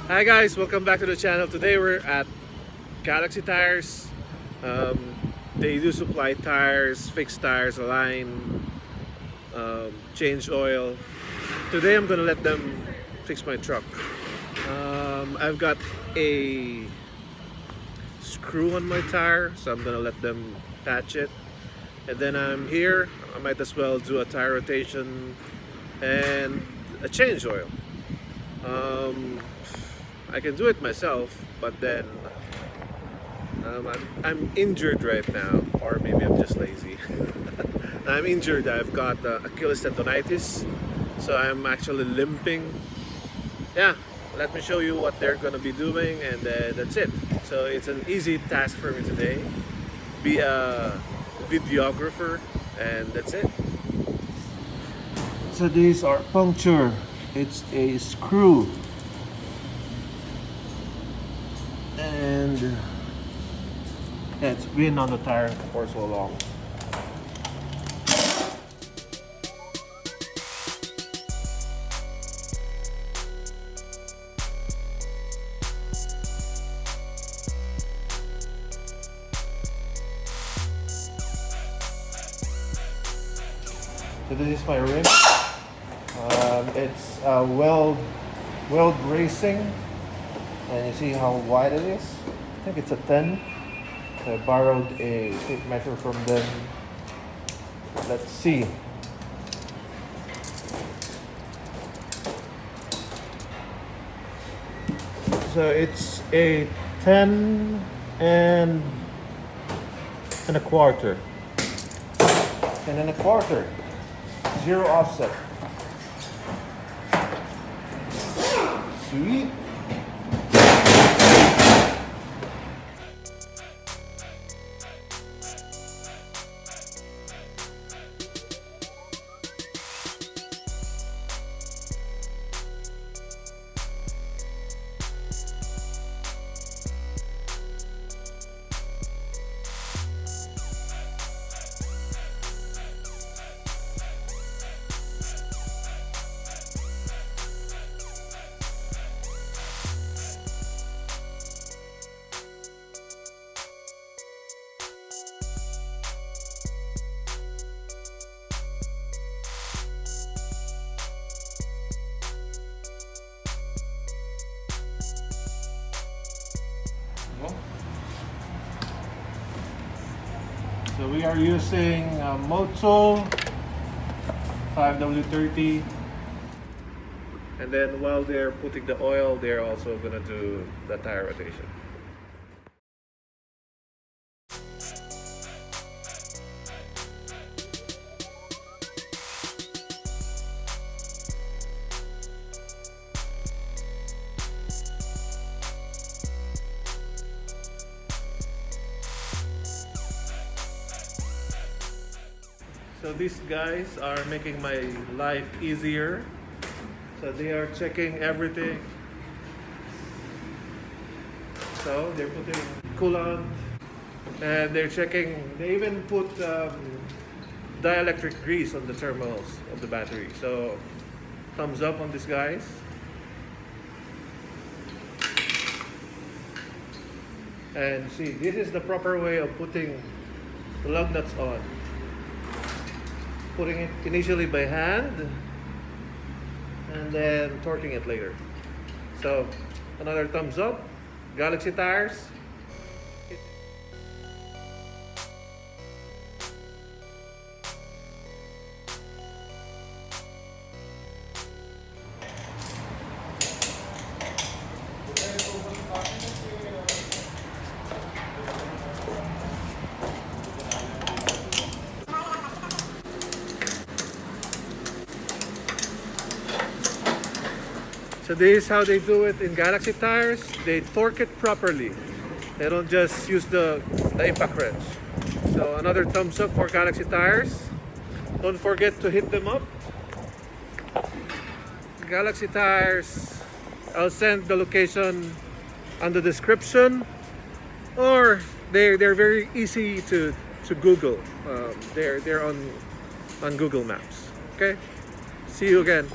Hi guys, welcome back to the channel. Today we're at Galaxy Tires. They do supply tires, fix tires, align, change oil. Today I'm gonna let them fix my truck. I've got a screw on my tire, so I'm gonna let them patch it. And then I'm here, I might as well do a tire rotation and a change oil. I can do it myself, but then I'm injured right now, or maybe I'm just lazy. I'm injured. I've got Achilles tendonitis, so I'm actually limping. Yeah, let me show you what they're gonna be doing, and that's it. So it's an easy task for me today. Be a videographer, and that's it. So these are puncture. It's a screw. And it's been on the tire for so long. So this is my rim. It's weld bracing. And you see how wide it is? I think it's a 10. So I borrowed a tape measure from them. Let's see. So it's a 10 and a quarter. 10 and a quarter. Zero offset. Sweet. So we are using Moto 5W30, and then while they're putting the oil, they're also gonna do the tire rotation. So these guys are making my life easier. So they are checking everything. So they're putting coolant, and they're checking. They even put dielectric grease on the terminals of the battery. So thumbs up on these guys. And see, this is the proper way of putting the lug nuts on. Putting it initially by hand and then torquing it later. So another thumbs up. Galaxy Tires. So this is how they do it in Galaxy Tires. They torque it properly. They don't just use the impact wrench. So another thumbs up for Galaxy Tires. Don't forget to hit them up. Galaxy Tires. I'll send the location on the description, or they're very easy to Google. They're on Google Maps. Okay. See you again.